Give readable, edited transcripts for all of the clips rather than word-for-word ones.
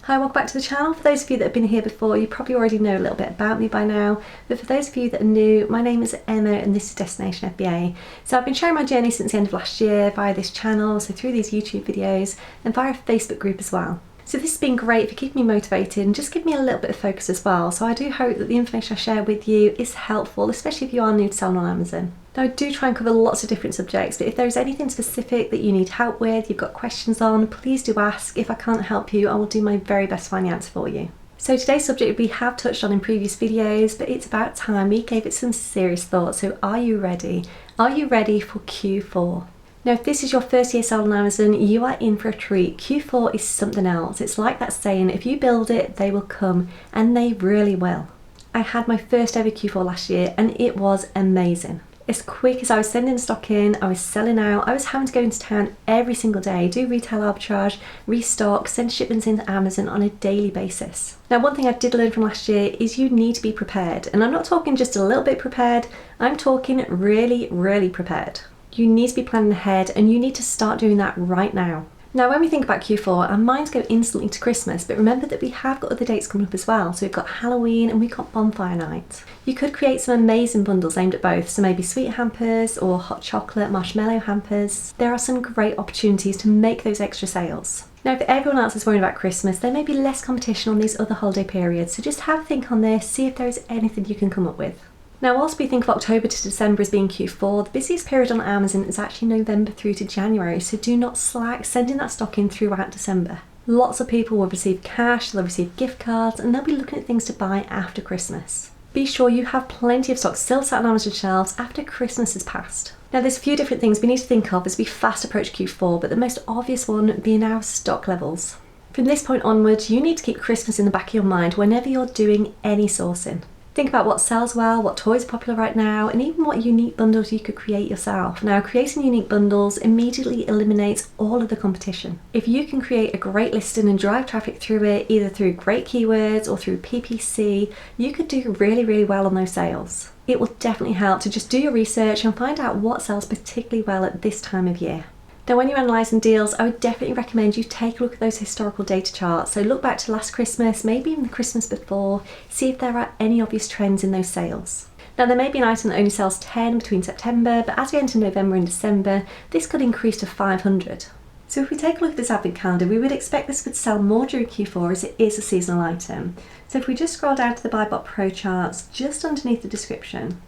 Hi, welcome back to the channel. For those of you that have been here before, you probably already know a little bit about me by now, but for those of you that are new, my name is Emma and this is Destination FBA. So I've been sharing my journey since the end of last year via this channel, so through these YouTube videos and via a Facebook group as well. So this has been great for keeping me motivated and just give me a little bit of focus as well. So I do hope that the information I share with you is helpful, especially if you are new to selling on Amazon. Now I do try and cover lots of different subjects, but if there's anything specific that you need help with, you've got questions on, please do ask. If I can't help you, I will do my very best to find the answer for you. So today's subject we have touched on in previous videos, but it's about time we gave it some serious thought. So are you ready? Are you ready for Q4? Now, if this is your first year selling on Amazon, you are in for a treat. Q4 is something else. It's like that saying, if you build it, they will come, and they really will. I had my first ever Q4 last year, and it was amazing. As quick as I was sending stock in, I was selling out, I was having to go into town every single day, do retail arbitrage, restock, send shipments into Amazon on a daily basis. Now, one thing I did learn from last year is you need to be prepared. And I'm not talking just a little bit prepared, I'm talking really, really prepared. You need to be planning ahead and you need to start doing that right now. Now, when we think about Q4, our minds go instantly to Christmas, but remember that we have got other dates coming up as well. So we've got Halloween and we've got bonfire night. You could create some amazing bundles aimed at both, so maybe sweet hampers or hot chocolate marshmallow hampers. There are some great opportunities to make those extra sales. Now, if everyone else is worried about Christmas, there may be less competition on these other holiday periods, so just have a think on this, see if there is anything you can come up with. Now, whilst we think of October to December as being Q4, the busiest period on Amazon is actually November through to January, so do not slack sending that stock in throughout December. Lots of people will receive cash, they'll receive gift cards, and they'll be looking at things to buy after Christmas. Be sure you have plenty of stock still sat on Amazon shelves after Christmas has passed. Now, there's a few different things we need to think of as we fast approach Q4, but the most obvious one being our stock levels. From this point onwards, you need to keep Christmas in the back of your mind whenever you're doing any sourcing. Think about what sells well, what toys are popular right now, and even what unique bundles you could create yourself. Now, creating unique bundles immediately eliminates all of the competition. If you can create a great listing and drive traffic through it, either through great keywords or through PPC, you could do really, really well on those sales. It will definitely help to just do your research and find out what sells particularly well at this time of year. Now, when you're analysing deals, I would definitely recommend you take a look at those historical data charts. So look back to last Christmas, maybe even the Christmas before, see if there are any obvious trends in those sales. Now, there may be an item that only sells 10 between September, but as we enter November and December, this could increase to 500. So if we take a look at this advent calendar, we would expect this would sell more during Q4 as it is a seasonal item. So if we just scroll down to the BuyBot Pro charts, just underneath the description,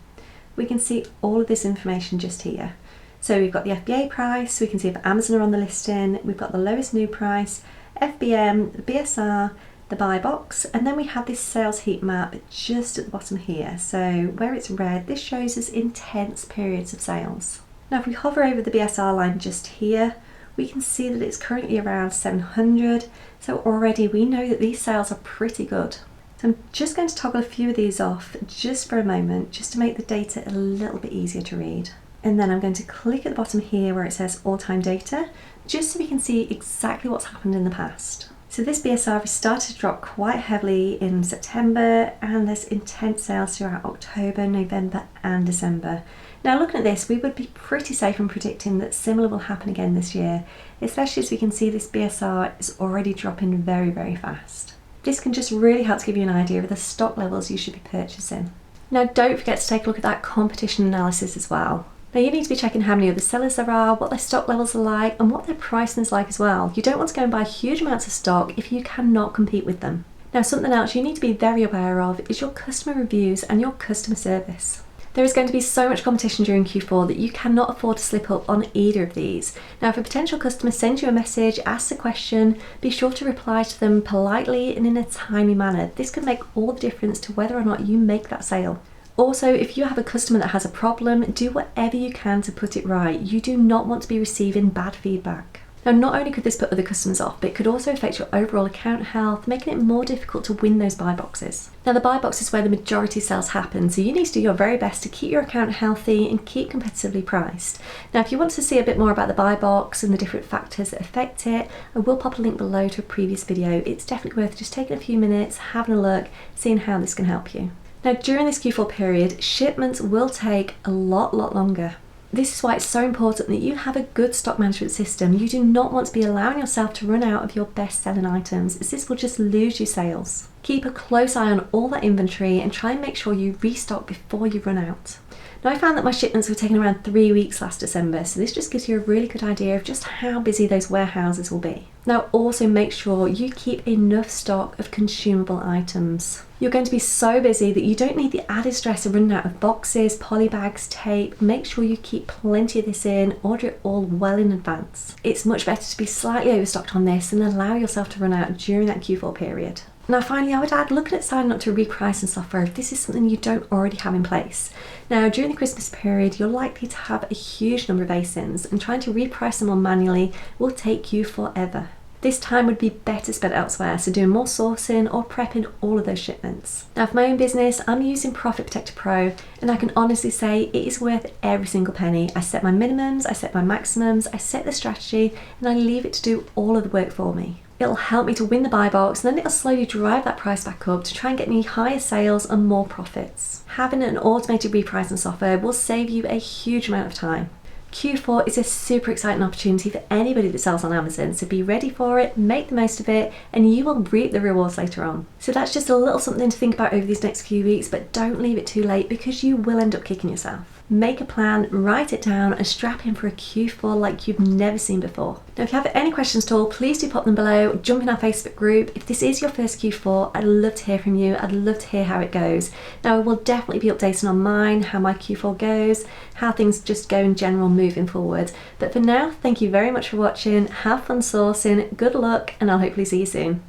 we can see all of this information just here. So we've got the FBA price, we can see if Amazon are on the listing, we've got the lowest new price, FBM, the BSR, the buy box, and then we have this sales heat map just at the bottom here. So where it's red, this shows us intense periods of sales. Now if we hover over the BSR line just here, we can see that it's currently around 700. So already we know that these sales are pretty good. So I'm just going to toggle a few of these off just for a moment, just to make the data a little bit easier to read. And then I'm going to click at the bottom here where it says all-time data, just so we can see exactly what's happened in the past. So this BSR has started to drop quite heavily in September, and there's intense sales throughout October, November and December. Now, looking at this, we would be pretty safe in predicting that similar will happen again this year, especially as we can see this BSR is already dropping very, very fast. This can just really help to give you an idea of the stock levels you should be purchasing. Now, don't forget to take a look at that competition analysis as well. Now, you need to be checking how many other sellers there are, what their stock levels are like, and what their pricing is like as well. You don't want to go and buy huge amounts of stock if you cannot compete with them. Now, something else you need to be very aware of is your customer reviews and your customer service. There is going to be so much competition during Q4 that you cannot afford to slip up on either of these. Now, if a potential customer sends you a message, asks a question, be sure to reply to them politely and in a timely manner. This can make all the difference to whether or not you make that sale. Also, if you have a customer that has a problem, do whatever you can to put it right. You do not want to be receiving bad feedback. Now, not only could this put other customers off, but it could also affect your overall account health, making it more difficult to win those buy boxes. Now, the buy box is where the majority of sales happen, so you need to do your very best to keep your account healthy and keep competitively priced. Now, if you want to see a bit more about the buy box and the different factors that affect it, I will pop a link below to a previous video. It's definitely worth just taking a few minutes, having a look, seeing how this can help you. Now, during this Q4 period, shipments will take a lot longer. This is why it's so important that you have a good stock management system. You do not want to be allowing yourself to run out of your best selling items, as this will just lose you sales. Keep a close eye on all that inventory and try and make sure you restock before you run out. Now, I found that my shipments were taking around 3 weeks last December, so this just gives you a really good idea of just how busy those warehouses will be. Now, also make sure you keep enough stock of consumable items. You're going to be so busy that you don't need the added stress of running out of boxes, polybags, tape. Make sure you keep plenty of this in, order it all well in advance. It's much better to be slightly overstocked on this and allow yourself to run out during that Q4 period. Now finally, I would add looking at signing up to Reprice Software if this is something you don't already have in place. Now during the Christmas period, you're likely to have a huge number of ASINs, and trying to reprice them all manually will take you forever. This time would be better spent elsewhere, so doing more sourcing or prepping all of those shipments. Now for my own business, I'm using Profit Protector Pro, and I can honestly say it is worth every single penny. I set my minimums, I set my maximums, I set the strategy, and I leave it to do all of the work for me. It'll help me to win the buy box, and then it'll slowly drive that price back up to try and get me higher sales and more profits. Having an automated repricing software will save you a huge amount of time. Q4 is a super exciting opportunity for anybody that sells on Amazon, so be ready for it, make the most of it, and you will reap the rewards later on. So that's just a little something to think about over these next few weeks, but don't leave it too late because you will end up kicking yourself. Make a plan, write it down, and strap in for a Q4 like you've never seen before. Now if you have any questions at all, please do pop them below, jump in our Facebook group. If this is your first Q4, I'd love to hear from you. I'd love to hear how it goes. Now I will definitely be updating on mine, how my Q4 goes, how things just go in general moving forward. But for now, thank you very much for watching, have fun sourcing, good luck, and I'll hopefully see you soon.